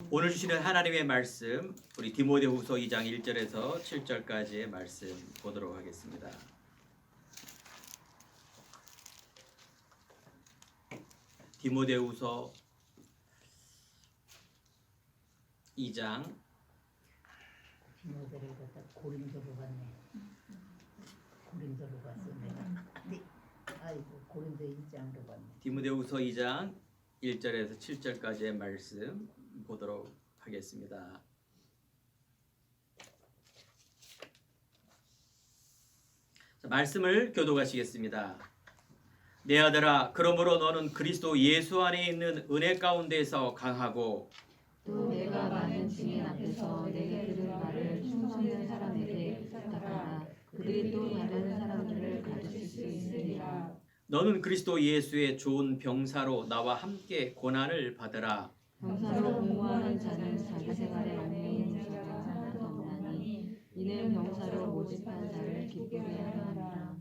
오늘 주시는 하나님의 말씀, 우리 디모데후서 2장 1절에서 7절까지의 말씀 보도록 하겠습니다. 디모데후서 2장 디모데를 갖다 고린도로 갔네. 고린도로 갔어 내가. 아이고 고린도 1장으로 갔네. 디모데후서 2장 1절에서 7절까지의 말씀 보도록 하겠습니다. 자, 말씀을 교독하시겠습니다. 내 아들아, 그러므로 너는 그리스도 예수 안에 있는 은혜 가운데서 강하고 또 내가 많은 증인 앞에서 내게 들은 말을 충성된 사람에게 부탁하라. 그들이 또 다른 사람들을 가르칠 수 있으리라. 너는 그리스도 예수의 좋은 병사로 나와 함께 고난을 받으라. 병사로 공부하는 자는 자기 생활에 얽매인 자가 하나도 없나니 이는 병사로 모집한 자를 기쁘게 하느니라.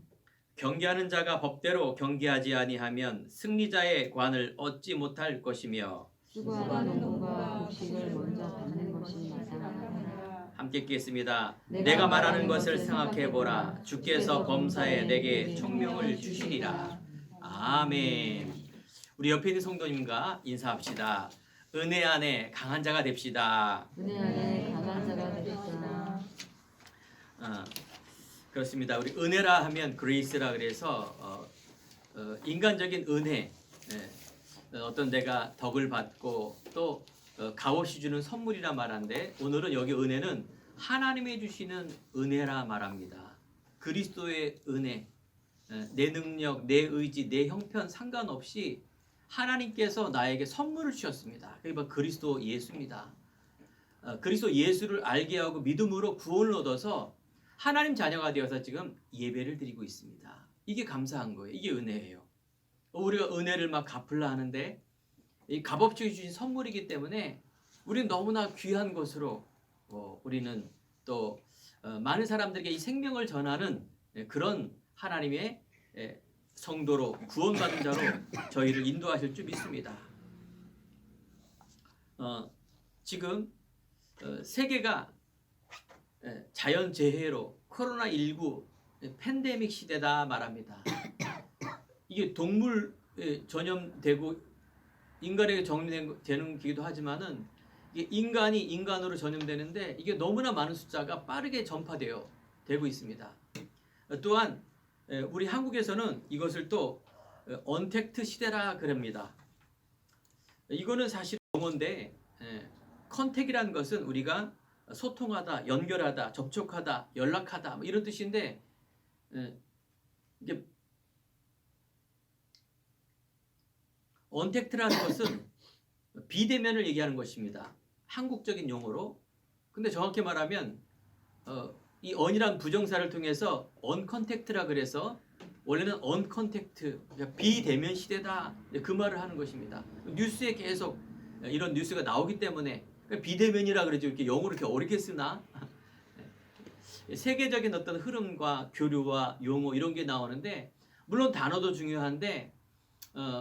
경계하는 자가 법대로 경계하지 아니하면 승리자의 관을 얻지 못할 것이며 수고와 노동과 곡식을 먼저 받는 것이 마땅하니라. 함께 읽겠습니다. 내가 말하는 것을 생각해 보라. 주께서 범사에 내게 총명을 주시리라. 아멘. 우리 옆에 있는 성도님과 인사합시다. 은혜 안에 강한 자가 됩시다. 은혜 안에 강한 자가 되시다. 그렇습니다. 우리 은혜라 하면 그레이스라 그래서 인간적인 은혜, 어떤 내가 덕을 받고 또 값없이 주는 선물이라 말하는데, 오늘은 여기 은혜는 하나님이 주시는 은혜라 말합니다. 그리스도의 은혜, 내 능력, 내 의지, 내 형편 상관없이 하나님께서 나에게 선물을 주셨습니다. 그게 바로 그리스도 예수입니다. 그리스도 예수를 알게 하고 믿음으로 구원을 얻어서 하나님 자녀가 되어서 지금 예배를 드리고 있습니다. 이게 감사한 거예요. 이게 은혜예요. 우리가 은혜를 막 갚으려 하는데 이 값없이 주신 선물이기 때문에 우리는 너무나 귀한 것으로 우리는 또 많은 사람들에게 이 생명을 전하는 그런 하나님의 성도로 구원받은 자로 저희를 인도하실 줄 믿습니다. 지금 세계가 자연재해로 코로나19 팬데믹 시대다 말합니다. 이게 동물 전염되고 인간에게 전염되는 기도 하지만은 이게 인간이 인간으로 전염되는데 이게 너무나 많은 숫자가 빠르게 전파되고 있습니다. 또한 우리 한국에서는 이것을 또 언택트 시대라 그럽니다. 이거는 사실 용어인데 컨택이라는 것은 우리가 소통하다, 연결하다, 접촉하다, 연락하다 뭐 이런 뜻인데 이게 언택트라는 것은 비대면을 얘기하는 것입니다. 한국적인 용어로. 근데 정확히 말하면 이 언이란 부정사를 통해서 언컨택트라 그래서 원래는 언컨택트, 그러니까 비대면 시대다, 그 말을 하는 것입니다. 뉴스에 계속 이런 뉴스가 나오기 때문에 비대면이라 그러죠. 이렇게 영어로 이렇게 어렵게 쓰나? 세계적인 어떤 흐름과 교류와 용어 이런 게 나오는데, 물론 단어도 중요한데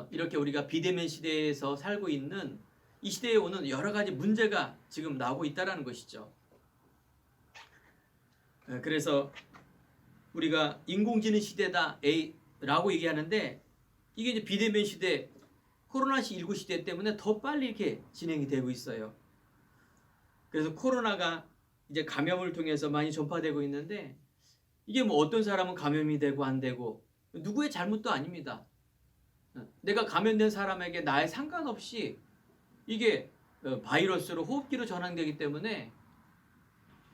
이렇게 우리가 비대면 시대에서 살고 있는 이 시대에 오는 여러 가지 문제가 지금 나오고 있다는 것이죠. 그래서 우리가 인공지능 시대다 라고 얘기하는데, 이게 이제 비대면 시대, 코로나19 시대 때문에 더 빨리 이렇게 진행이 되고 있어요. 그래서 코로나가 이제 감염을 통해서 많이 전파되고 있는데, 이게 뭐 어떤 사람은 감염이 되고 안 되고 누구의 잘못도 아닙니다. 내가 감염된 사람에게 나에 상관없이 이게 바이러스로 호흡기로 전환되기 때문에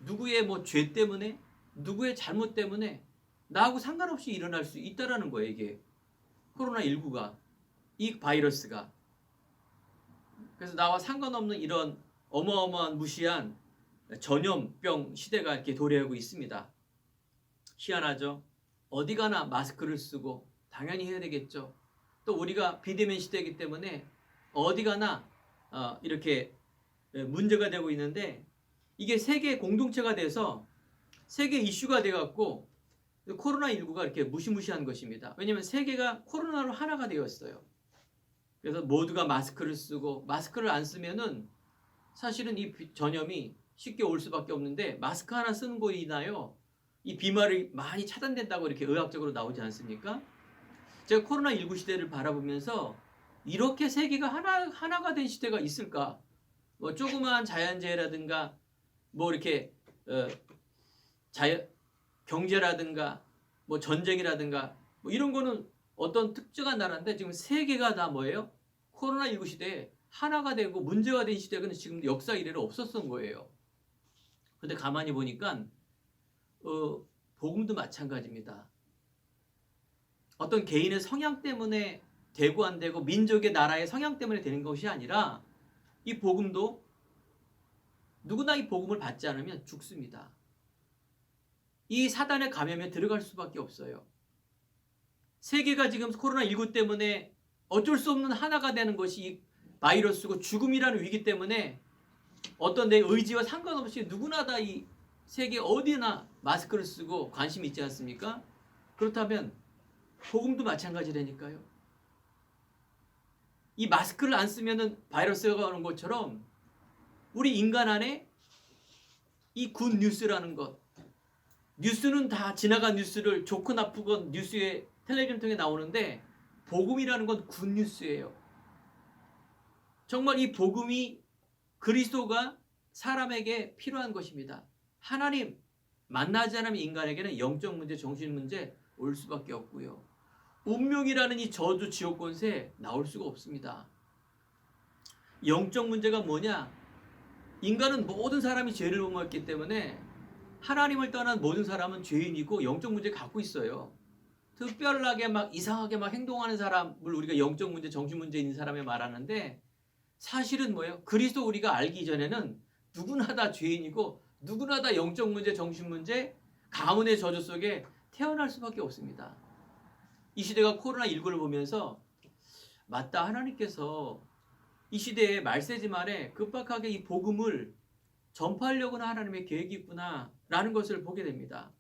누구의 뭐 죄 때문에 누구의 잘못 때문에 나하고 상관없이 일어날 수 있다라는 거예요. 이게 코로나19가, 이 바이러스가. 그래서 나와 상관없는 이런 어마어마한 무시한 전염병 시대가 이렇게 도래하고 있습니다. 희한하죠? 어디 가나 마스크를 쓰고 당연히 해야 되겠죠. 또 우리가 비대면 시대이기 때문에 어디 가나 이렇게 문제가 되고 있는데, 이게 세계 공동체가 돼서 세계 이슈가 돼갖고 코로나19가 이렇게 무시무시한 것입니다. 왜냐하면 세계가 코로나로 하나가 되었어요. 그래서 모두가 마스크를 쓰고, 마스크를 안 쓰면은 사실은 이 전염이 쉽게 올 수밖에 없는데 마스크 하나 쓰는 거로 인하여 이 비말이 많이 차단된다고 이렇게 의학적으로 나오지 않습니까? 제가 코로나19 시대를 바라보면서 이렇게 세계가 하나가 된 시대가 있을까? 뭐 조그마한 자연재해라든가 뭐 이렇게 경제라든가 뭐 전쟁이라든가 뭐 이런 거는 어떤 특정한 나라인데 지금 세계가 다 뭐예요? 코로나19 시대에 하나가 되고 문제가 된 시대가 지금 역사 이래로 없었던 거예요. 근데 가만히 보니까 복음도 마찬가지입니다. 어떤 개인의 성향 때문에 되고 안 되고 민족의 나라의 성향 때문에 되는 것이 아니라 이 복음도 누구나 이 복음을 받지 않으면 죽습니다. 이 사단의 감염에 들어갈 수밖에 없어요. 세계가 지금 코로나19 때문에 어쩔 수 없는 하나가 되는 것이 이 바이러스고 죽음이라는 위기 때문에 어떤 내 의지와 상관없이 누구나 다 이 세계 어디나 마스크를 쓰고 관심이 있지 않습니까? 그렇다면 복음도 마찬가지라니까요. 이 마스크를 안 쓰면은 바이러스가 오는 것처럼 우리 인간 안에 이 굿 뉴스라는 것, 뉴스는 다 지나간 뉴스를 좋건 나쁘건 뉴스에 텔레비전 통해 나오는데 복음이라는 건 굿 뉴스예요. 정말 이 복음이 그리스도가 사람에게 필요한 것입니다. 하나님 만나지 않으면 인간에게는 영적 문제, 정신 문제 올 수밖에 없고요. 운명이라는 이 저주 지옥 권세 나올 수가 없습니다. 영적 문제가 뭐냐? 인간은 모든 사람이 죄를 범했기 때문에 하나님을 떠난 모든 사람은 죄인이고 영적 문제 갖고 있어요. 특별하게 막 이상하게 막 행동하는 사람을 우리가 영적 문제, 정신 문제 있는 사람에 말하는데 사실은 뭐예요? 그리스도 우리가 알기 전에는 누구나 다 죄인이고 누구나 다 영적 문제, 정신 문제, 가문의 저주 속에 태어날 수밖에 없습니다. 이 시대가 코로나19를 보면서 맞다, 하나님께서 이 시대에 말세지 말에 급박하게 이 복음을 전파하려고는 하나님의 계획이 있구나 라는 것을 보게 됩니다.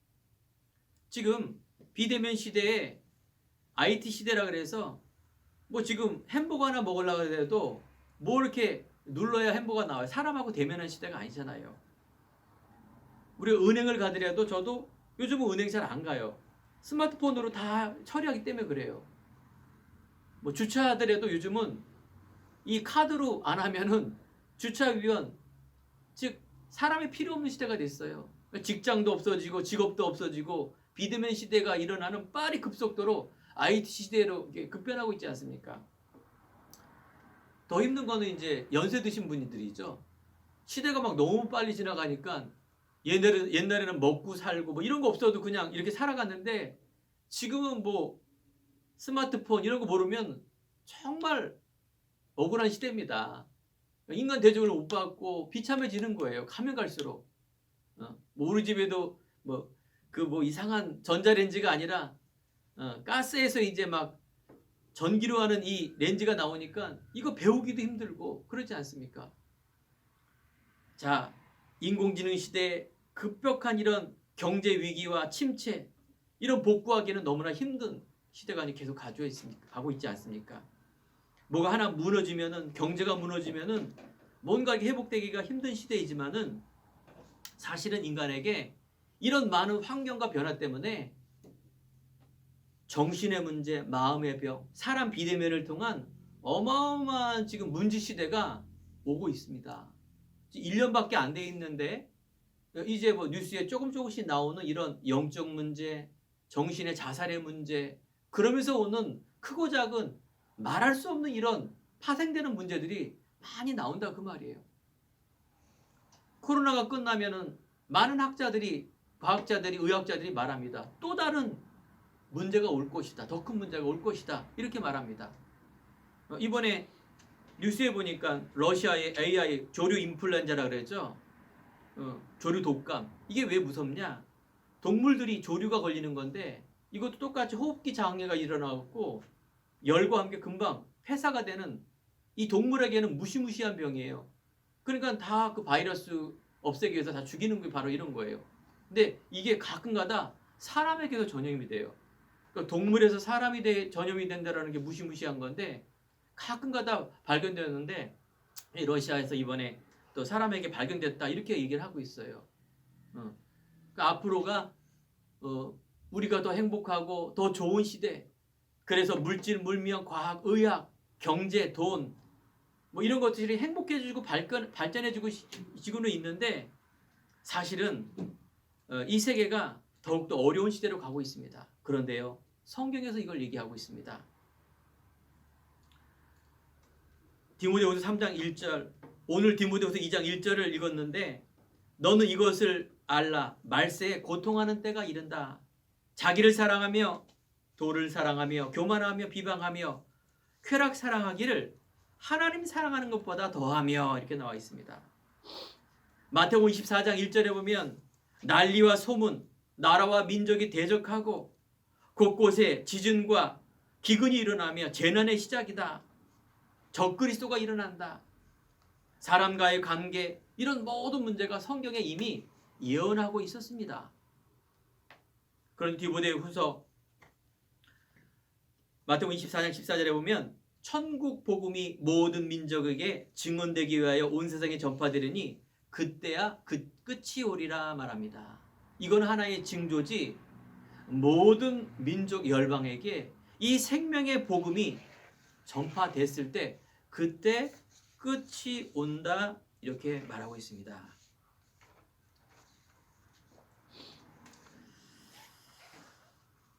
지금 비대면 시대에 IT 시대라 그래서 뭐 지금 햄버거 하나 먹으려고 해도 뭐 이렇게 눌러야 햄버거가 나와요. 사람하고 대면한 시대가 아니잖아요. 우리가 은행을 가더라도 저도 요즘은 은행 잘 안 가요. 스마트폰으로 다 처리하기 때문에 그래요. 뭐 주차하더라도 요즘은 이 카드로 안 하면은 주차위원, 즉 사람이 필요 없는 시대가 됐어요. 직장도 없어지고 직업도 없어지고 비대면 시대가 일어나는 빠른 급속도로 IT 시대로 급변하고 있지 않습니까? 더 힘든 거는 이제 연세 드신 분들이죠. 시대가 막 너무 빨리 지나가니까 옛날에는 먹고 살고 뭐 이런 거 없어도 그냥 이렇게 살아갔는데 지금은 뭐 스마트폰 이런 거 모르면 정말 억울한 시대입니다. 인간 대접을 못 받고 비참해지는 거예요. 가면 갈수록. 뭐 우리 집에도 뭐 이상한 전자레인지가 아니라 가스에서 이제 막 전기로 하는 이 렌즈가 나오니까 이거 배우기도 힘들고 그러지 않습니까? 자, 인공지능 시대에 급격한 이런 경제 위기와 침체 이런 복구하기는 너무나 힘든 시대가 계속 가고 있지 않습니까? 뭐가 하나 무너지면은 경제가 무너지면은 뭔가 회복되기가 힘든 시대이지만은 사실은 인간에게 이런 많은 환경과 변화 때문에 정신의 문제, 마음의 병, 사람 비대면을 통한 어마어마한 지금 문제 시대가 오고 있습니다. 1년밖에 안 돼 있는데 이제 뭐 뉴스에 조금씩 나오는 이런 영적 문제, 정신의 자살의 문제, 그러면서 오는 크고 작은 말할 수 없는 이런 파생되는 문제들이 많이 나온다 그 말이에요. 코로나가 끝나면은 많은 학자들이, 과학자들이, 의학자들이 말합니다. 또 다른 문제가 올 것이다. 더 큰 문제가 올 것이다. 이렇게 말합니다. 이번에 뉴스에 보니까 러시아의 AI 조류 인플루엔자라 그랬죠. 조류 독감. 이게 왜 무섭냐? 동물들이 조류가 걸리는 건데 이것도 똑같이 호흡기 장애가 일어나고 열과 함께 금방 폐사가 되는 이 동물에게는 무시무시한 병이에요. 그러니까 다 그 바이러스 없애기 위해서 다 죽이는 게 바로 이런 거예요. 근데 이게 가끔가다 사람에게도 전염이 돼요. 그러니까 동물에서 사람이 전염이 된다는 게 무시무시한 건데 가끔가다 발견되었는데 러시아에서 이번에 또 사람에게 발견됐다 이렇게 얘기를 하고 있어요. 그러니까 앞으로가 우리가 더 행복하고 더 좋은 시대. 그래서 물질, 물명, 과학, 의학, 경제, 돈 뭐 이런 것들이 행복해지고 발전해지고 지고는 있는데 사실은 이 세계가 더욱더 어려운 시대로 가고 있습니다. 그런데요, 성경에서 이걸 얘기하고 있습니다. 디모데후서 3장 1절, 오늘 디모데후서 2장 1절을 읽었는데 너는 이것을 알라. 말세에 고통하는 때가 이른다. 자기를 사랑하며 도를 사랑하며 교만하며 비방하며 쾌락 사랑하기를 하나님 사랑하는 것보다 더하며 이렇게 나와 있습니다. 마태복음 24장 1절에 보면 난리와 소문, 나라와 민족이 대적하고 곳곳에 지진과 기근이 일어나며 재난의 시작이다. 적그리스도가 일어난다. 사람과의 관계, 이런 모든 문제가 성경에 이미 예언하고 있었습니다. 그런 디모데후서 마태복음 24장 14절에 보면 천국 복음이 모든 민족에게 증언되기 위하여 온 세상에 전파되리니 그때야 그 끝이 오리라 말합니다. 이건 하나의 징조지 모든 민족 열방에게 이 생명의 복음이 전파됐을 때 그때 끝이 온다 이렇게 말하고 있습니다.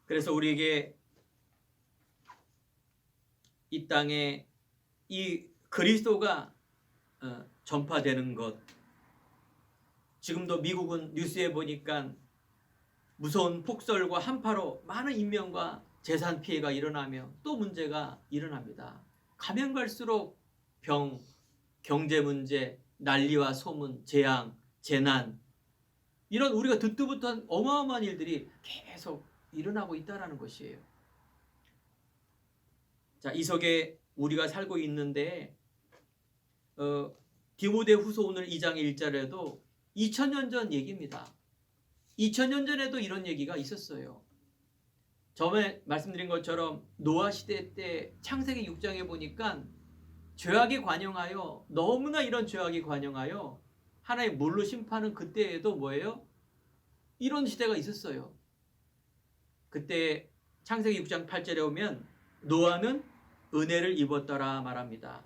그래서 우리에게 이 땅에 이 그리스도가 전파되는 것, 지금도 미국은 뉴스에 보니까 무서운 폭설과 한파로 많은 인명과 재산 피해가 일어나며 또 문제가 일어납니다. 가면 갈수록 병, 경제 문제, 난리와 소문, 재앙, 재난, 이런 우리가 듣도 못한 어마어마한 일들이 계속 일어나고 있다는 것이에요. 자, 이 속에 우리가 살고 있는데 디모데후서 오늘 2장 1절에도 2000년 전 얘기입니다. 2000년 전에도 이런 얘기가 있었어요. 전에 말씀드린 것처럼 노아 시대 때 창세기 6장에 보니까 죄악이 관영하여, 너무나 이런 죄악이 관영하여 하나의 물로 심판은 그때에도 뭐예요? 이런 시대가 있었어요. 그때 창세기 6장 8절에 오면 노아는 은혜를 입었더라 말합니다.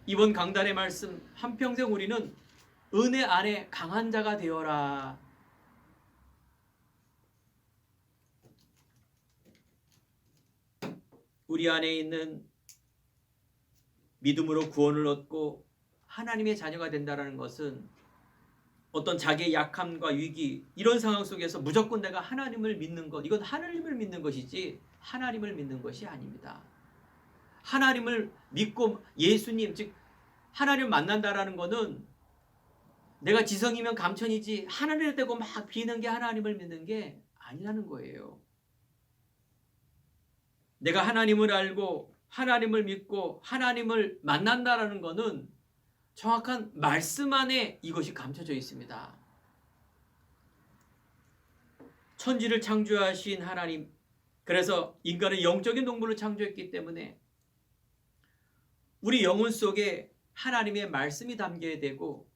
이번 강단의 말씀, 한평생 우리는 은혜 안에 강한 자가 되어라. 우리 안에 있는 믿음으로 구원을 얻고 하나님의 자녀가 된다는 것은 어떤 자기의 약함과 위기, 이런 상황 속에서 무조건 내가 하나님을 믿는 것, 이건 하나님을 믿는 것이지 하나님을 믿는 것이 아닙니다. 하나님을 믿고 예수님, 즉 하나님을 만난다라는 것은 내가 지성이면 감천이지 하나님을 떼고 막 비는 게 하나님을 믿는 게 아니라는 거예요. 내가 하나님을 알고 하나님을 믿고 하나님을 만난다라는 것은 정확한 말씀 안에 이것이 감춰져 있습니다. 천지를 창조하신 하나님, 그래서 인간은 영적인 동물을 창조했기 때문에 우리 영혼 속에 하나님의 말씀이 담겨야 되고,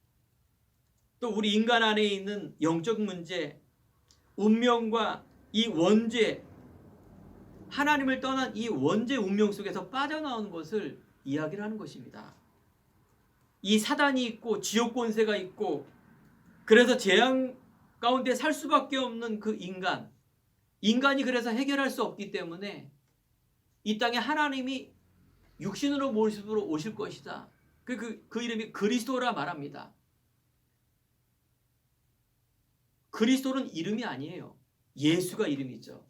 또 우리 인간 안에 있는 영적 문제, 운명과 이 원죄, 하나님을 떠난 이 원죄 운명 속에서 빠져나온 것을 이야기를 하는 것입니다. 이 사단이 있고 지옥 권세가 있고, 그래서 재앙 가운데 살 수밖에 없는 그 인간이 그래서 해결할 수 없기 때문에 이 땅에 하나님이 육신으로 모습으로 오실 것이다. 그 이름이 그리스도라 말합니다. 그리스도는 이름이 아니에요. 예수가 이름이죠.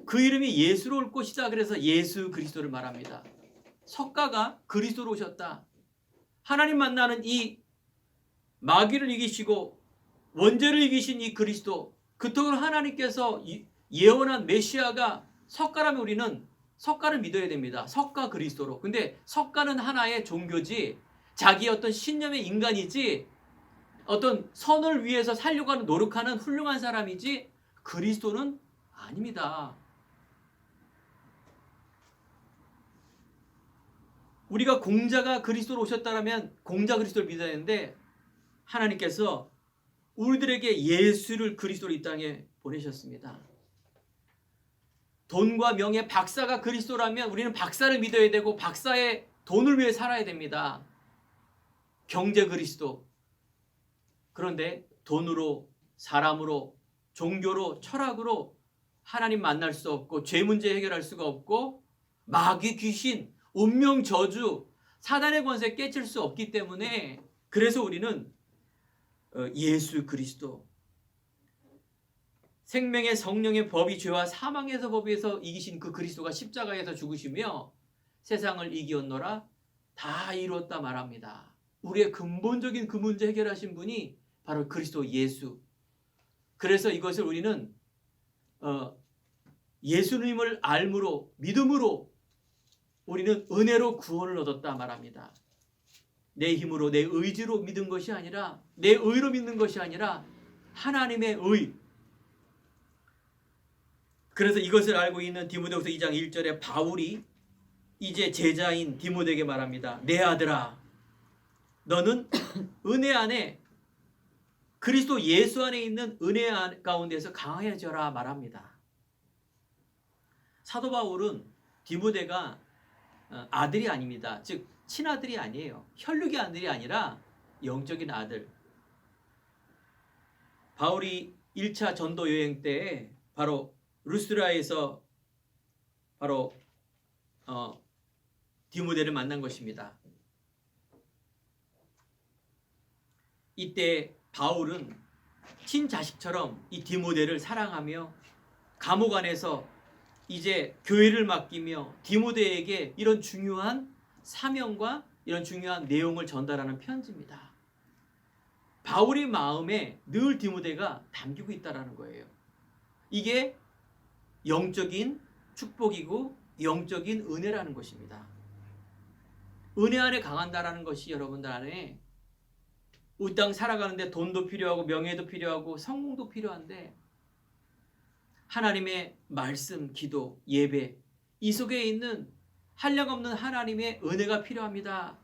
그 이름이 예수로 올 것이다. 그래서 예수 그리스도를 말합니다. 석가가 그리스도로 오셨다. 하나님 만나는 이 마귀를 이기시고 원죄를 이기신 이 그리스도, 그토록 하나님께서 예언한 메시아가 석가라면 우리는 석가를 믿어야 됩니다. 석가 그리스도로. 근데 석가는 하나의 종교지, 자기의 어떤 신념의 인간이지, 어떤 선을 위해서 살려고 하는 노력하는 훌륭한 사람이지 그리스도는 아닙니다. 우리가 공자가 그리스도로 오셨다면 공자 그리스도를 믿어야 되는데 하나님께서 우리들에게 예수를 그리스도로 이 땅에 보내셨습니다. 돈과 명예, 박사가 그리스도라면 우리는 박사를 믿어야 되고 박사의 돈을 위해 살아야 됩니다. 경제 그리스도. 그런데 돈으로, 사람으로, 종교로, 철학으로 하나님 만날 수 없고 죄 문제 해결할 수가 없고 마귀, 귀신, 운명, 저주, 사단의 권세 깨칠 수 없기 때문에 그래서 우리는 예수 그리스도, 생명의 성령의 법이 죄와 사망에서 법에서 이기신 그 그리스도가 십자가에서 죽으시며 세상을 이기었노라 다 이루었다 말합니다. 우리의 근본적인 그 문제 해결하신 분이 바로 그리스도 예수. 그래서 이것을 우리는 예수님을 알므로 믿음으로 우리는 은혜로 구원을 얻었다 말합니다. 내 힘으로 내 의지로 믿은 것이 아니라 내 의로 믿는 것이 아니라 하나님의 의. 그래서 이것을 알고 있는 디모데후서 2장 1절에 바울이 이제 제자인 디모데에게 말합니다. 내 아들아, 너는 은혜 안에 그리스도 예수 안에 있는 은혜 가운데서 강해져라 말합니다. 사도 바울은 디모데가 아들이 아닙니다. 즉 친아들이 아니에요. 혈육의 아들이 아니라 영적인 아들. 바울이 1차 전도 여행 때에 바로 루스드라에서 바로 디모데를 만난 것입니다. 이때 바울은 친자식처럼 이 디모데를 사랑하며 감옥 안에서 이제 교회를 맡기며 디모데에게 이런 중요한 사명과 이런 중요한 내용을 전달하는 편지입니다. 바울의 마음에 늘 디모데가 담기고 있다는 거예요. 이게 영적인 축복이고 영적인 은혜라는 것입니다. 은혜 안에 강한다라는 것이 여러분들 안에 이 땅 살아가는데 돈도 필요하고 명예도 필요하고 성공도 필요한데 하나님의 말씀, 기도, 예배 이 속에 있는 한량없는 하나님의 은혜가 필요합니다.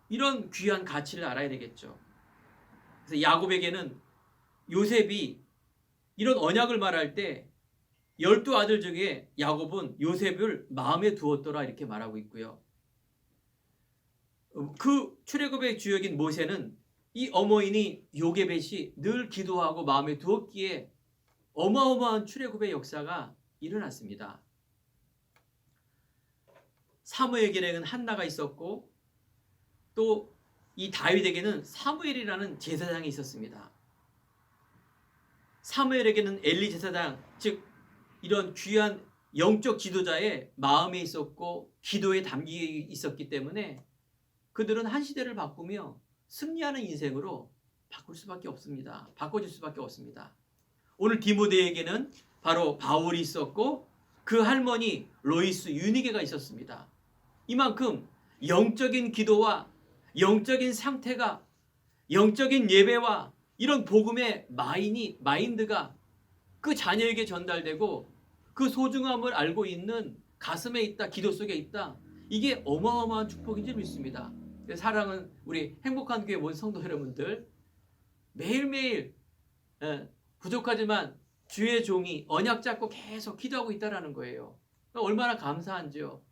이런 귀한 가치를 알아야 되겠죠. 그래서 야곱에게는 요셉이 이런 언약을 말할 때 12아들 중에 야곱은 요셉을 마음에 두었더라 이렇게 말하고 있고요. 그 출애굽의 주역인 모세는 이 어머니 요게벳이 늘 기도하고 마음에 두었기에 어마어마한 출애굽의 역사가 일어났습니다. 사무엘에게는 한나가 있었고 또 이 다윗에게는 사무엘이라는 제사장이 있었습니다. 사무엘에게는 엘리 제사장, 즉 이런 귀한 영적 지도자의 마음에 있었고 기도에 담기 있었기 때문에 그들은 한 시대를 바꾸며 승리하는 인생으로 바꿀 수밖에 없습니다. 바꿔줄 수밖에 없습니다. 오늘 디모데에게는 바로 바울이 있었고 그 할머니 로이스 유니게가 있었습니다. 이만큼 영적인 기도와 영적인 상태가 영적인 예배와 이런 복음의 마인드가 그 자녀에게 전달되고 그 소중함을 알고 있는 가슴에 있다, 기도 속에 있다. 이게 어마어마한 축복인 줄 믿습니다. 사랑은 우리 행복한 교회 모든 성도 여러분들 매일매일 부족하지만 주의 종이 언약 잡고 계속 기도하고 있다는 거예요. 얼마나 감사한지요.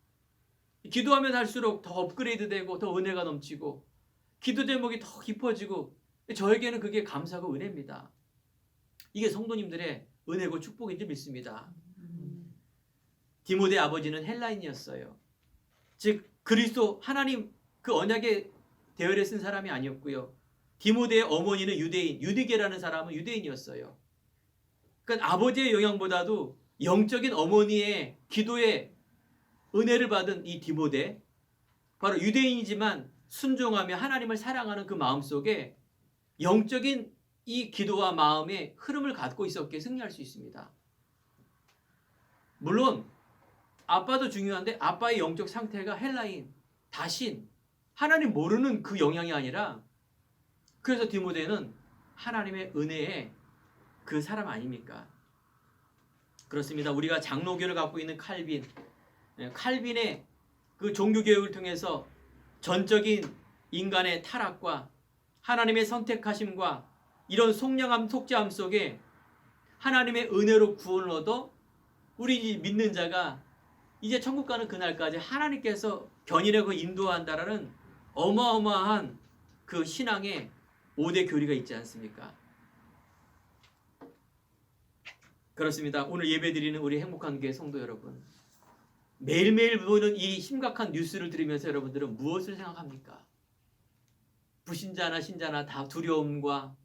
기도하면 할수록 더 업그레이드 되고 더 은혜가 넘치고 기도 제목이 더 깊어지고 저에게는 그게 감사고 은혜입니다. 이게 성도님들의 은혜고 축복인 줄 믿습니다. 디모데 아버지는 헬라인이었어요. 즉 그리스도 하나님 그 언약의 대열에 쓴 사람이 아니었고요. 디모데의 어머니는 유대인, 유디게라는 사람은 유대인이었어요. 그러니까 아버지의 영향보다도 영적인 어머니의 기도에 은혜를 받은 이 디모데, 바로 유대인이지만 순종하며 하나님을 사랑하는 그 마음 속에 영적인 이 기도와 마음의 흐름을 갖고 있었기에 승리할 수 있습니다. 물론 아빠도 중요한데 아빠의 영적 상태가 헬라인, 다신, 하나님 모르는 그 영향이 아니라 그래서 디모데는 하나님의 은혜의 그 사람 아닙니까? 그렇습니다. 우리가 장로교를 갖고 있는 칼빈, 칼빈의 그 종교개혁을 통해서 전적인 인간의 타락과 하나님의 선택하심과 이런 속량함 속죄함 속에 하나님의 은혜로 구원을 얻어 우리 믿는 자가 이제 천국 가는 그날까지 하나님께서 견인하고 인도한다라는 어마어마한 그 신앙의 5대 교리가 있지 않습니까? 그렇습니다. 오늘 예배드리는 우리 행복한 교회 성도 여러분, 매일매일 보는 이 심각한 뉴스를 들으면서 여러분들은 무엇을 생각합니까? 불신자나 신자나 다 두려움과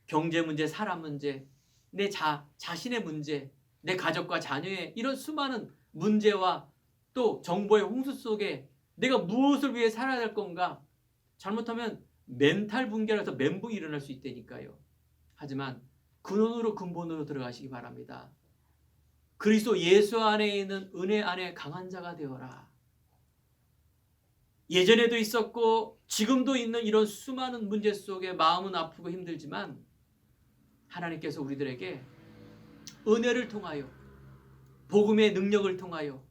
경제 문제, 사람 문제, 내 자신의 문제, 내 가족과 자녀의 이런 수많은 문제와 또 정보의 홍수 속에 내가 무엇을 위해 살아야 될 건가? 잘못하면 멘탈 붕괴라서 멘붕이 일어날 수 있다니까요. 하지만 근본으로 들어가시기 바랍니다. 그리스도 예수 안에 있는 은혜 안에 강한 자가 되어라. 예전에도 있었고 지금도 있는 이런 수많은 문제 속에 마음은 아프고 힘들지만 하나님께서 우리들에게 은혜를 통하여 복음의 능력을 통하여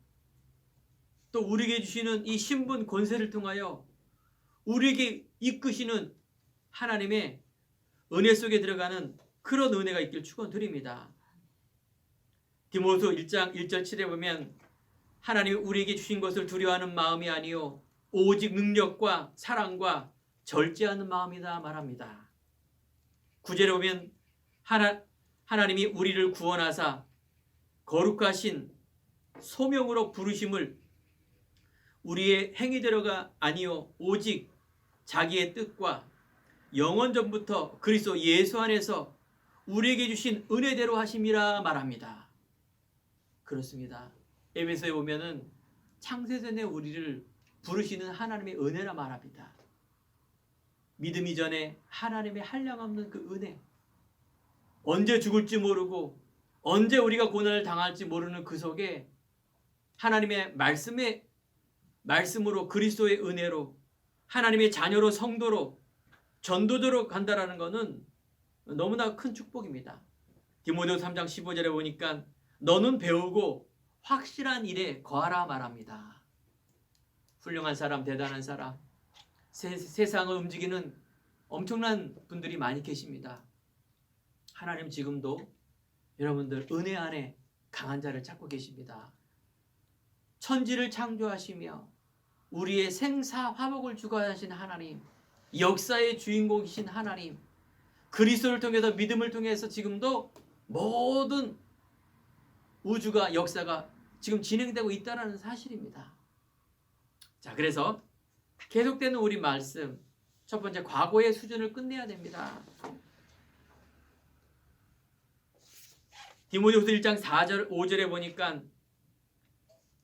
또 우리에게 주시는 이 신분 권세를 통하여 우리에게 이끄시는 하나님의 은혜 속에 들어가는 그런 은혜가 있길 축원드립니다. 디모데후서 1장 1절 7에 보면 하나님이 우리에게 주신 것을 두려워하는 마음이 아니요 오직 능력과 사랑과 절제하는 마음이다 말합니다. 9절에 보면 하나님이 우리를 구원하사 거룩하신 소명으로 부르심을 우리의 행위대로가 아니요 오직 자기의 뜻과 영원 전부터 그리스도 예수 안에서 우리에게 주신 은혜대로 하심이라 말합니다. 그렇습니다. 에베소에 보면은 창세전에 우리를 부르시는 하나님의 은혜라 말합니다. 믿음 이전에 하나님의 한량없는 그 은혜, 언제 죽을지 모르고 언제 우리가 고난을 당할지 모르는 그 속에 하나님의 말씀으로 그리스도의 은혜로 하나님의 자녀로 성도로 전도자로 간다라는 것은 너무나 큰 축복입니다. 디모데후서 3장 15절에 보니까 너는 배우고 확실한 일에 거하라 말합니다. 훌륭한 사람, 대단한 사람, 세상을 움직이는 엄청난 분들이 많이 계십니다. 하나님 지금도 여러분들 은혜 안에 강한 자를 찾고 계십니다. 천지를 창조하시며 우리의 생사 화복을 주관하신 하나님, 역사의 주인공이신 하나님, 그리스도를 통해서 믿음을 통해서 지금도 모든 우주가 역사가 지금 진행되고 있다는 사실입니다. 자, 그래서 계속되는 우리 말씀, 첫 번째 과거의 수준을 끝내야 됩니다. 디모데후서 1장 4절 5절에 보니까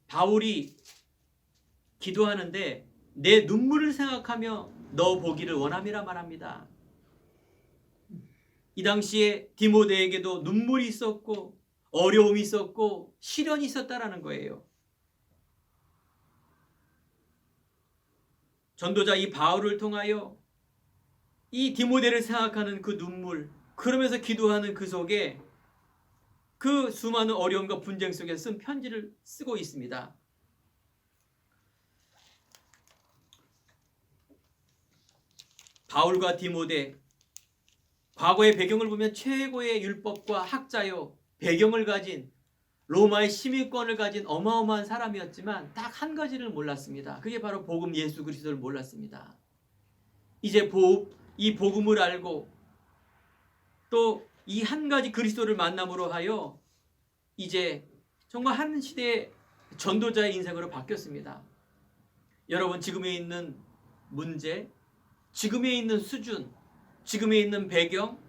바울이 기도하는데 내 눈물을 생각하며 너 보기를 원함이라 말합니다. 이 당시에 디모데에게도 눈물이 있었고 어려움이 있었고 시련이 있었다라는 거예요. 전도자 이 바울을 통하여 이 디모데를 생각하는 그 눈물, 그러면서 기도하는 그 속에 그 수많은 어려움과 분쟁 속에 쓴 편지를 쓰고 있습니다. 바울과 디모데, 과거의 배경을 보면 최고의 율법과 학자요, 배경을 가진 로마의 시민권을 가진 어마어마한 사람이었지만 딱 한 가지를 몰랐습니다. 그게 바로 복음 예수 그리스도를 몰랐습니다. 이제 이 복음을 알고 또 이 한 가지 그리스도를 만남으로 하여 이제 정말 한 시대의 전도자의 인생으로 바뀌었습니다. 여러분 지금에 있는 문제, 지금에 있는 수준, 지금에 있는 배경,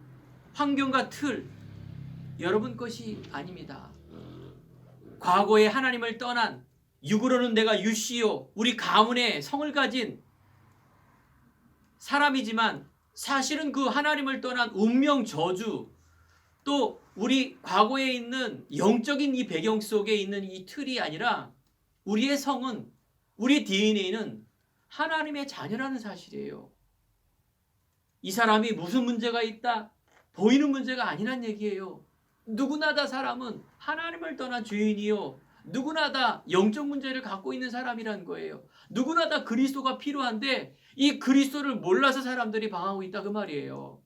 환경과 틀, 여러분 것이 아닙니다. 과거에 하나님을 떠난, 육으로는 내가 유씨요 우리 가문의 성을 가진 사람이지만 사실은 그 하나님을 떠난 운명 저주, 또 우리 과거에 있는 영적인 이 배경 속에 있는 이 틀이 아니라 우리의 성은, 우리 DNA는 하나님의 자녀라는 사실이에요. 이 사람이 무슨 문제가 있다, 보이는 문제가 아니란 얘기예요. 누구나 다 사람은 하나님을 떠난 죄인이요 누구나 다 영적 문제를 갖고 있는 사람이라는 거예요. 누구나 다 그리스도가 필요한데 이 그리스도를 몰라서 사람들이 방황하고 있다 그 말이에요.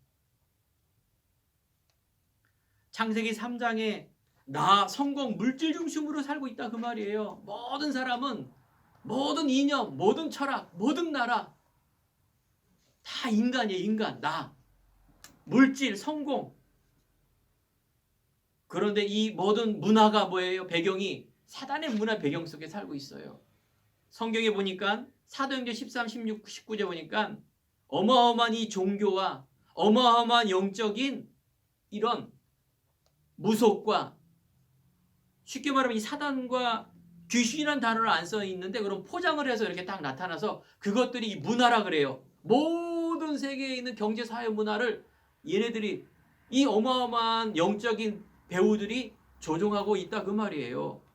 창세기 3장에 나, 성공, 물질 중심으로 살고 있다 그 말이에요. 모든 사람은 모든 이념, 모든 철학, 모든 나라 다 인간이에요. 인간, 나, 물질, 성공. 그런데 이 모든 문화가 뭐예요? 배경이 사단의 문화 배경 속에 살고 있어요. 성경에 보니까 사도행전 13, 16, 19제 보니까 어마어마한 이 종교와 어마어마한 영적인 이런 무속과 쉽게 말하면 이 사단과 귀신이라는 단어를 안 써 있는데 그럼 포장을 해서 이렇게 딱 나타나서 그것들이 이 문화라 그래요. 모든 세계에 있는 경제, 사회, 문화를 얘네들이 이 어마어마한 영적인 배우들이 조종하고 있다 그 말이에요.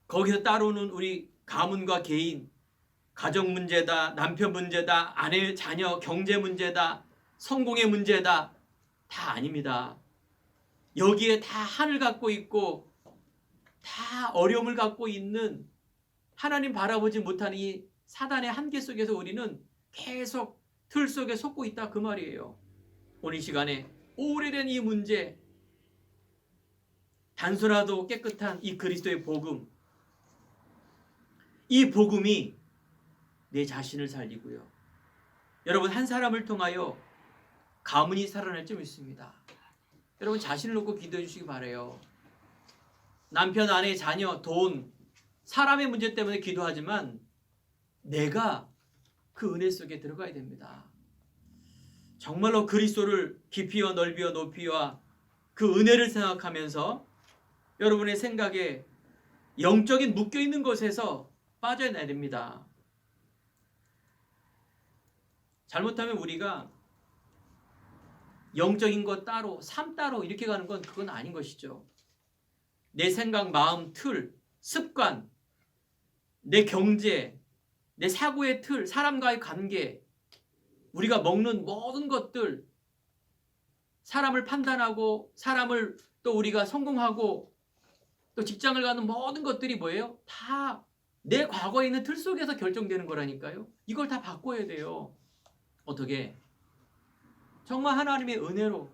거기서 따르는 우리 가문과 개인, 가정 문제다, 남편 문제다, 아내, 자녀, 경제 문제다, 성공의 문제다. 다 아닙니다. 여기에 다 한을 갖고 있고 다 어려움을 갖고 있는 하나님 바라보지 못하는 이 사단의 한계 속에서 우리는 계속 틀 속에 속고 있다 그 말이에요. 오늘 시간에 오래된 이 문제, 단순하도 깨끗한 이 그리스도의 복음, 이 복음이 내 자신을 살리고요. 여러분 한 사람을 통하여 가문이 살아날 줄 믿습니다. 여러분 자신을 놓고 기도해 주시기 바라요. 남편, 아내, 자녀, 돈, 사람의 문제 때문에 기도하지만 내가 그 은혜 속에 들어가야 됩니다. 정말로 그리스도를 깊이와 넓이와 높이와 그 은혜를 생각하면서 여러분의 생각에 영적인 묶여있는 것에서 빠져나야 됩니다. 잘못하면 우리가 영적인 것 따로, 삶 따로 이렇게 가는 건 그건 아닌 것이죠. 내 생각, 마음, 틀, 습관, 내 경제, 내 사고의 틀, 사람과의 관계, 우리가 먹는 모든 것들, 사람을 판단하고 사람을 또 우리가 성공하고 또 직장을 가는 모든 것들이 뭐예요? 다 내 과거에 있는 틀 속에서 결정되는 거라니까요. 이걸 다 바꿔야 돼요. 어떻게? 정말 하나님의 은혜로.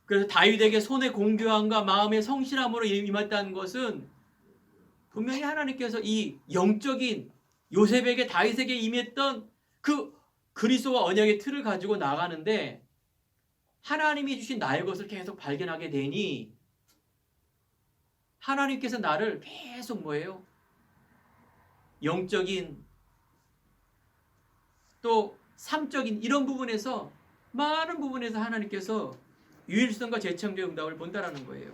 그래서 다윗에게 손의 공교함과 마음의 성실함으로 임했다는 것은 분명히 하나님께서 이 영적인 요셉에게 다윗에게 임했던 그 그리스도와 언약의 틀을 가지고 나가는데 하나님이 주신 나의 것을 계속 발견하게 되니 하나님께서 나를 계속 뭐예요? 영적인 또 삶적인 이런 부분에서 많은 부분에서 하나님께서 유일성과 재창조의 응답을 본다라는 거예요.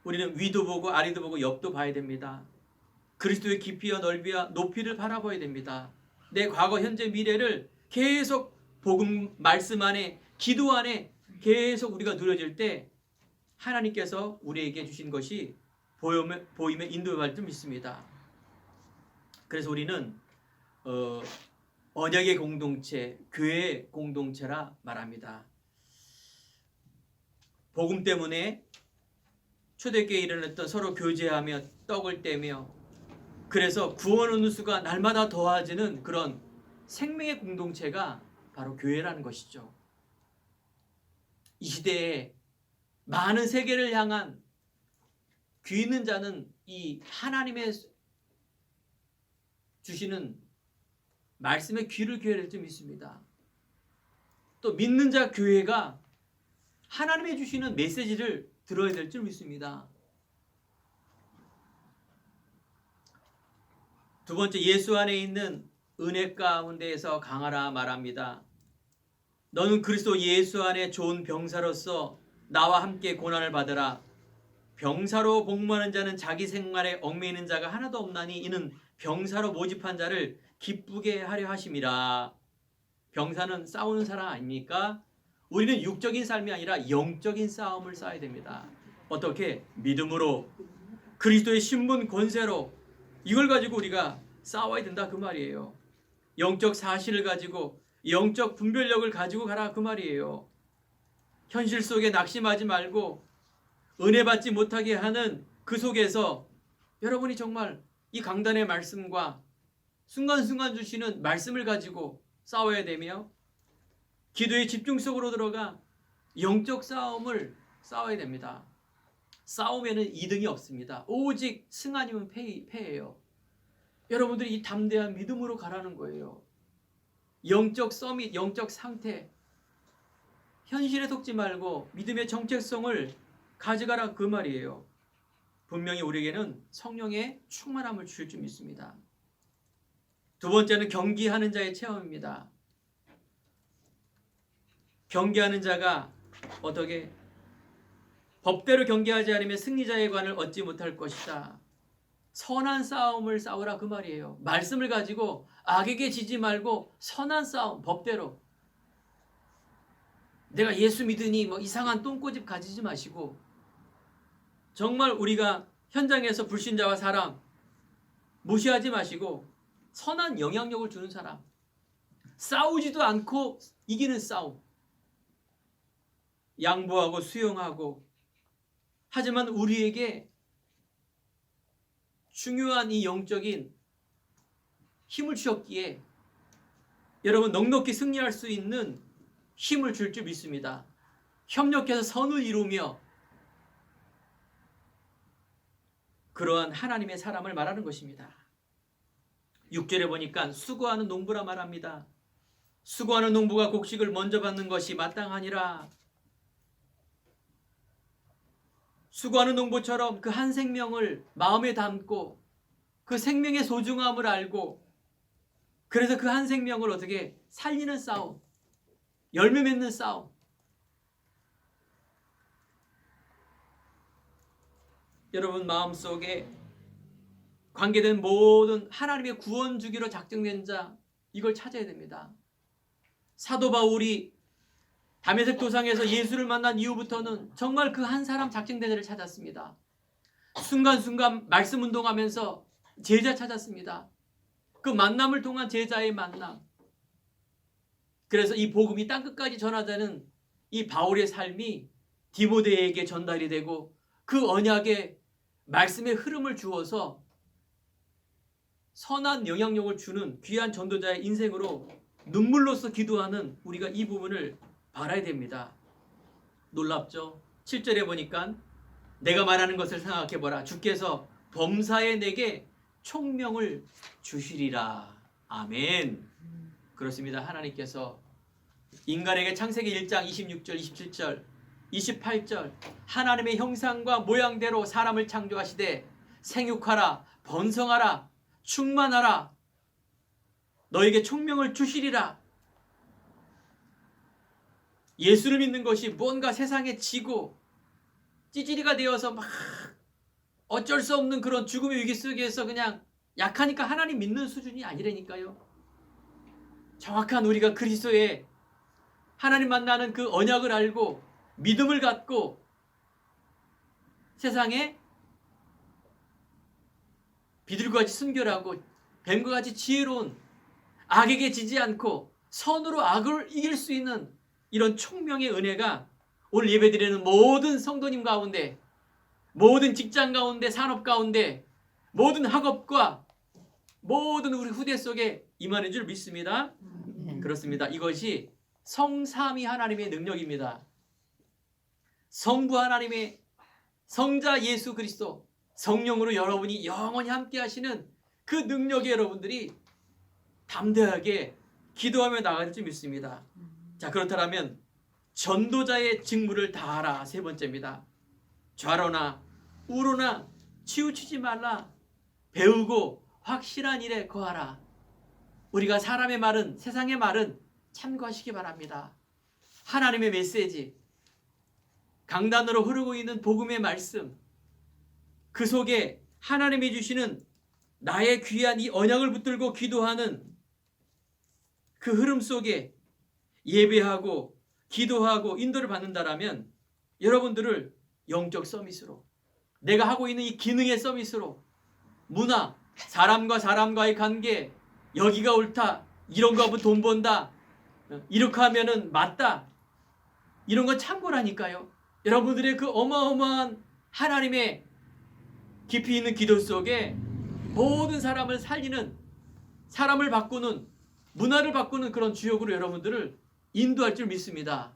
우리는 위도 보고 아래도 보고 옆도 봐야 됩니다. 그리스도의 깊이와 넓이와 높이를 바라봐야 됩니다. 내 과거, 현재, 미래를 계속 복음 말씀 안에 기도 안에 계속 우리가 누려질 때 하나님께서 우리에게 주신 것이 보임에 인도할 줄 믿습니다. 그래서 우리는 언약의 공동체, 교회의 공동체라 말합니다. 복음 때문에 초대교회에 일어났던 서로 교제하며 떡을 떼며 그래서 구원 얻는 수가 날마다 더해지는 그런 생명의 공동체가 바로 교회라는 것이죠. 이 시대에 많은 세계를 향한 귀 있는 자는 이 하나님의 주시는 말씀에 귀를 기울여야 될 줄 믿습니다. 또 믿는 자 교회가 하나님의 주시는 메시지를 들어야 될 줄 믿습니다. 두 번째, 예수 안에 있는 은혜 가운데에서 강하라 말합니다. 너는 그리스도 예수 안에 좋은 병사로서 나와 함께 고난을 받으라. 병사로 복무하는 자는 자기 생활에 얽매이는 자가 하나도 없나니 이는 병사로 모집한 자를 기쁘게 하려 하심이라. 병사는 싸우는 사람 아닙니까? 우리는 육적인 삶이 아니라 영적인 싸움을 싸야 됩니다. 어떻게? 믿음으로, 그리스도의 신분 권세로 이걸 가지고 우리가 싸워야 된다 그 말이에요. 영적 사실을 가지고 영적 분별력을 가지고 가라 그 말이에요. 현실 속에 낙심하지 말고 은혜 받지 못하게 하는 그 속에서 여러분이 정말 이 강단의 말씀과 순간순간 주시는 말씀을 가지고 싸워야 되며 기도의 집중 속으로 들어가 영적 싸움을 싸워야 됩니다. 싸움에는 2등이 없습니다. 오직 승 아니면 패예요. 여러분들이 이 담대한 믿음으로 가라는 거예요. 영적 서밋, 영적 상태, 현실에 속지 말고 믿음의 정체성을 가져가라 그 말이에요. 분명히 우리에게는 성령의 충만함을 주실 줄 믿습니다. 두 번째는 경기하는 자의 체험입니다. 경계하는 자가 어떻게 법대로 경계하지 않으면 승리자의 관을 얻지 못할 것이다. 선한 싸움을 싸우라 그 말이에요. 말씀을 가지고 악에게 지지 말고 선한 싸움 법대로. 내가 예수 믿으니 뭐 이상한 똥꼬집 가지지 마시고 정말 우리가 현장에서 불신자와 사람 무시하지 마시고 선한 영향력을 주는 사람, 싸우지도 않고 이기는 싸움, 양보하고 수용하고, 하지만 우리에게 중요한 이 영적인 힘을 주셨기에 여러분 넉넉히 승리할 수 있는 힘을 줄 줄 믿습니다. 협력해서 선을 이루며 그러한 하나님의 사람을 말하는 것입니다. 6절에 보니까 수고하는 농부라 말합니다. 수고하는 농부가 곡식을 먼저 받는 것이 마땅하니라. 수고하는 농부처럼 그 한 생명을 마음에 담고 그 생명의 소중함을 알고 그래서 그 한 생명을 어떻게 살리는 싸움, 열매 맺는 싸움. 여러분 마음속에 관계된 모든 하나님의 구원 주기로 작정된 자, 이걸 찾아야 됩니다. 사도 바울이 다메섹 도상에서 예수를 만난 이후부터는 정말 그 한 사람 작정된 자를 찾았습니다. 순간순간 말씀 운동하면서 제자 찾았습니다. 그 만남을 통한 제자의 만남. 그래서 이 복음이 땅끝까지 전하자는 이 바울의 삶이 디모데에게 전달이 되고 그 언약의 말씀의 흐름을 주어서 선한 영향력을 주는 귀한 전도자의 인생으로 눈물로써 기도하는 우리가 이 부분을 바라야 됩니다. 놀랍죠? 7절에 보니까 내가 말하는 것을 생각해보라. 주께서 범사에 내게 총명을 주시리라. 아멘. 그렇습니다. 하나님께서 인간에게 창세기 1장 26절, 27절, 28절 하나님의 형상과 모양대로 사람을 창조하시되 생육하라, 번성하라, 충만하라, 너에게 총명을 주시리라. 예수를 믿는 것이 뭔가 세상에 지고 찌질이가 되어서 막 어쩔 수 없는 그런 죽음의 위기 속에서 그냥 약하니까 하나님 믿는 수준이 아니라니까요. 정확한 우리가 그리스도의 하나님 만나는 그 언약을 알고 믿음을 갖고 세상에 비둘기와 같이 순결하고 뱀과 같이 지혜로운, 악에게 지지 않고 선으로 악을 이길 수 있는 이런 총명의 은혜가 오늘 예배드리는 모든 성도님 가운데, 모든 직장 가운데, 산업 가운데, 모든 학업과 모든 우리 후대 속에 임하는 줄 믿습니다. 그렇습니다. 이것이 성삼위 하나님의 능력입니다. 성부 하나님의 성자 예수 그리스도, 성령으로 여러분이 영원히 함께 하시는 그 능력에 여러분들이 담대하게 기도하며 나갈 줄 믿습니다. 자, 그렇다면 전도자의 직무를 다하라. 세 번째입니다. 좌로나 우로나 치우치지 말라. 배우고 확실한 일에 거하라. 우리가 사람의 말은, 세상의 말은 참고하시기 바랍니다. 하나님의 메시지, 강단으로 흐르고 있는 복음의 말씀, 그 속에 하나님이 주시는 나의 귀한 이 언약을 붙들고 기도하는 그 흐름 속에 예배하고 기도하고 인도를 받는다라면 여러분들을 영적 서밋으로, 내가 하고 있는 이 기능의 서밋으로, 문화, 사람과 사람과의 관계, 여기가 옳다, 이런 거 하면 돈 번다, 이렇게 하면은 맞다, 이런 건 참고라니까요. 여러분들의 그 어마어마한 하나님의 깊이 있는 기도 속에 모든 사람을 살리는, 사람을 바꾸는, 문화를 바꾸는 그런 주역으로 여러분들을 인도할 줄 믿습니다.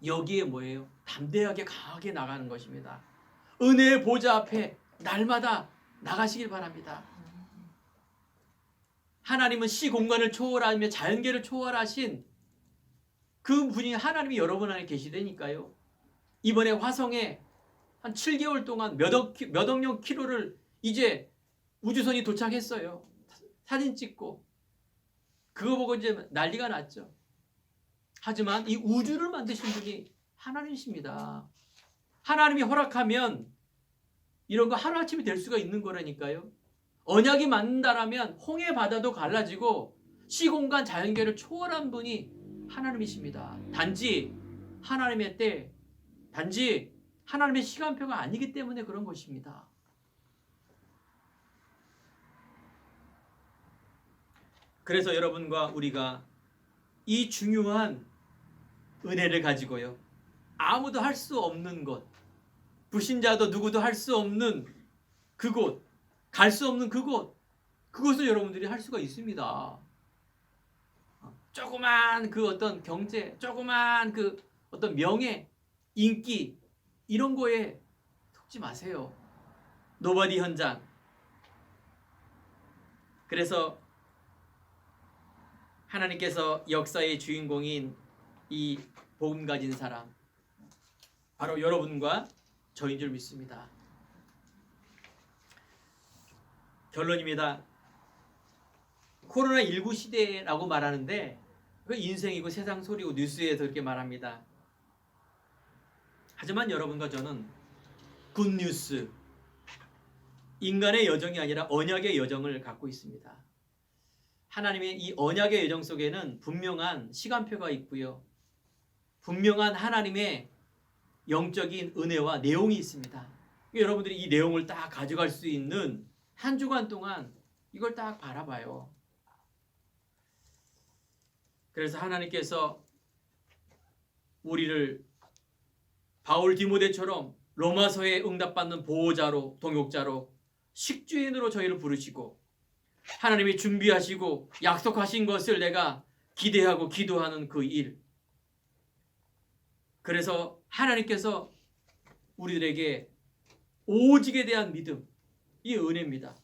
여기에 뭐예요? 담대하게 강하게 나가는 것입니다. 은혜의 보좌 앞에 날마다 나가시길 바랍니다. 하나님은 시공간을 초월하며 자연계를 초월하신 그 분이 하나님이 여러분 안에 계시다니까요. 이번에 화성에 한 7개월 동안 몇 억령 킬로를 이제 우주선이 도착했어요. 사진 찍고 그거 보고 이제 난리가 났죠. 하지만 이 우주를 만드신 분이 하나님이십니다. 하나님이 허락하면 이런 거 하루아침에 될 수가 있는 거라니까요. 언약이 맞는다라면 홍해 바다도 갈라지고 시공간 자연계를 초월한 분이 하나님이십니다. 단지 하나님의 때, 단지 하나님의 시간표가 아니기 때문에 그런 것입니다. 그래서 여러분과 우리가 이 중요한 은혜를 가지고요, 아무도 할 수 없는 것, 불신자도 누구도 할 수 없는 그곳, 갈 수 없는 그곳을 여러분들이 할 수가 있습니다. 조그만 그 어떤 경제, 조그만 그 어떤 명예, 인기 이런 거에 속지 마세요. 노바디 현장. 그래서 하나님께서 역사의 주인공인 이 복음 가진 사람, 바로 여러분과 저인 줄 믿습니다. 결론입니다. 코로나19 시대라고 말하는데 그 인생이고 세상 소리고 뉴스에서 그렇게 말합니다. 하지만 여러분과 저는 굿뉴스, 인간의 여정이 아니라 언약의 여정을 갖고 있습니다. 하나님의 이 언약의 여정 속에는 분명한 시간표가 있고요, 분명한 하나님의 영적인 은혜와 내용이 있습니다. 여러분들이 이 내용을 딱 가져갈 수 있는 한 주간 동안 이걸 딱 바라봐요. 그래서 하나님께서 우리를 바울 디모데처럼 로마서에 응답받는 보호자로, 동역자로, 식주인으로 저희를 부르시고 하나님이 준비하시고 약속하신 것을 내가 기대하고 기도하는 그 일. 그래서 하나님께서 우리들에게 오직에 대한 믿음, 이 은혜입니다.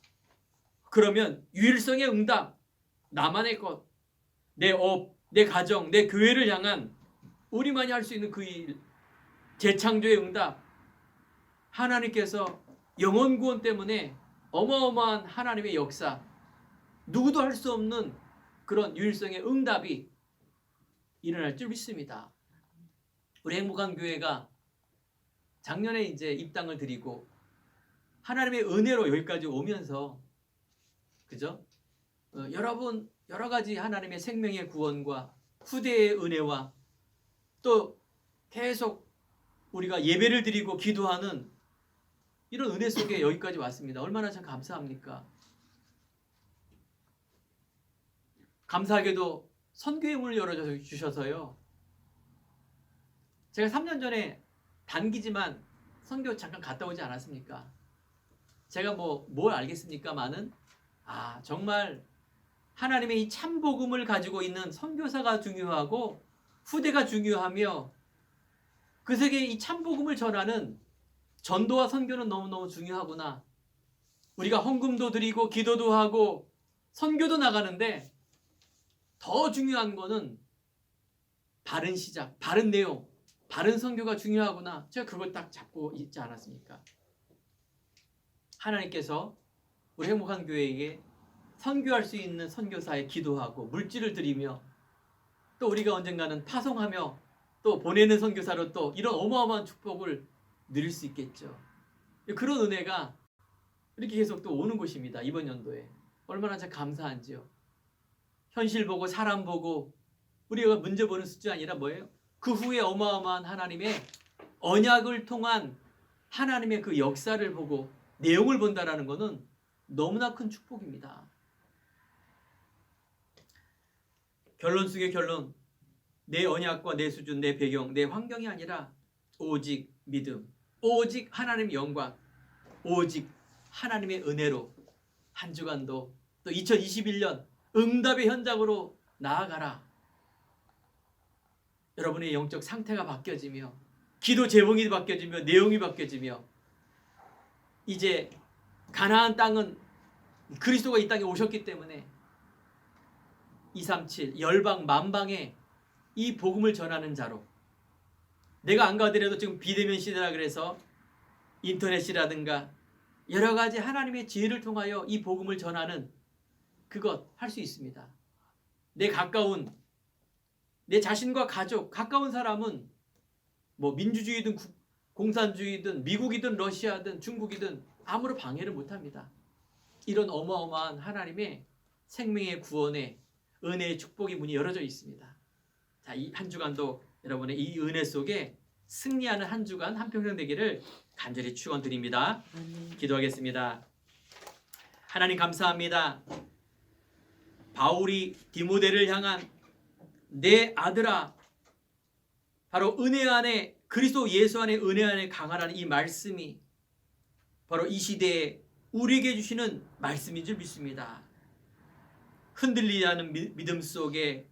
그러면 유일성의 응답, 나만의 것, 내 업, 내 가정, 내 교회를 향한 우리만이 할 수 있는 그 일, 재창조의 응답, 하나님께서 영혼 구원 때문에 어마어마한 하나님의 역사, 누구도 할 수 없는 그런 유일성의 응답이 일어날 줄 믿습니다. 우리 행복한 교회가 작년에 이제 입당을 드리고 하나님의 은혜로 여기까지 오면서, 그죠? 여러분 여러 가지 하나님의 생명의 구원과 후대의 은혜와 또 계속 우리가 예배를 드리고 기도하는 이런 은혜 속에 여기까지 왔습니다. 얼마나 참 감사합니까? 감사하게도 선교의 문을 열어주셔서요, 제가 3년 전에 단기지만 선교 잠깐 갔다 오지 않았습니까? 제가 뭘 알겠습니까만은 정말 하나님의 이 참복음을 가지고 있는 선교사가 중요하고 후대가 중요하며 그 세계에 이 참복음을 전하는 전도와 선교는 너무너무 중요하구나. 우리가 헌금도 드리고 기도도 하고 선교도 나가는데 더 중요한 거는 바른 시작, 바른 내용, 바른 선교가 중요하구나. 제가 그걸 딱 잡고 있지 않았습니까? 하나님께서 우리 행복한 교회에게 선교할 수 있는 선교사에 기도하고 물질을 드리며 또 우리가 언젠가는 파송하며 또 보내는 선교사로 또 이런 어마어마한 축복을 누릴 수 있겠죠. 그런 은혜가 이렇게 계속 또 오는 것입니다. 이번 연도에 얼마나 참 감사한지요. 현실 보고 사람 보고 우리가 문제 보는 숫자 아니라 뭐예요? 그 후에 어마어마한 하나님의 언약을 통한 하나님의 그 역사를 보고 내용을 본다라는 것은 너무나 큰 축복입니다. 결론 속의 결론, 내 언약과 내 수준, 내 배경, 내 환경이 아니라 오직 믿음, 오직 하나님의 영광, 오직 하나님의 은혜로 한 주간도 또 2021년 응답의 현장으로 나아가라. 여러분의 영적 상태가 바뀌어지며 기도 제목이 바뀌어지며 내용이 바뀌어지며 이제 가나안 땅은 그리스도가 이 땅에 오셨기 때문에 237 열방 만방에 이 복음을 전하는 자로, 내가 안 가더라도 지금 비대면 시대라 그래서 인터넷이라든가 여러 가지 하나님의 지혜를 통하여 이 복음을 전하는 그것 할 수 있습니다. 내 가까운 내 자신과 가족, 가까운 사람은 뭐 민주주의든 공산주의든 미국이든 러시아든 중국이든 아무런 방해를 못합니다. 이런 어마어마한 하나님의 생명의 구원의 은혜의 축복의 문이 열어져 있습니다. 자, 이 한 주간도 여러분의 이 은혜 속에 승리하는 한 주간 한평생 되기를 간절히 축원드립니다. 기도하겠습니다. 하나님 감사합니다. 바울이 디모데를 향한 내 아들아, 바로 은혜 안에 그리스도 예수 안에 은혜 안에 강하라는 이 말씀이 바로 이 시대에 우리에게 주시는 말씀인 줄 믿습니다. 흔들리지 않은 믿음 속에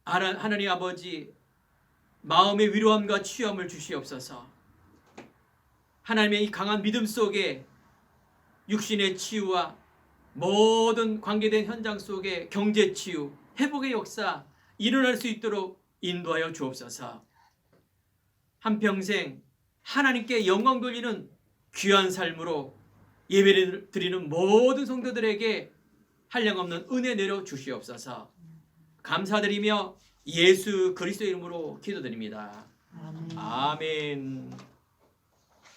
하나님 아버지 마음의 위로함과 취함을 주시옵소서. 하나님의 이 강한 믿음 속에 육신의 치유와 모든 관계된 현장 속에 경제 치유, 회복의 역사 일어날 수 있도록 인도하여 주옵소서. 한평생 하나님께 영광 돌리는 귀한 삶으로 예배를 드리는 모든 성도들에게 한량없는 은혜 내려 주시옵소서. 감사드리며 예수 그리스도 이름으로 기도드립니다. 아멘. 아멘.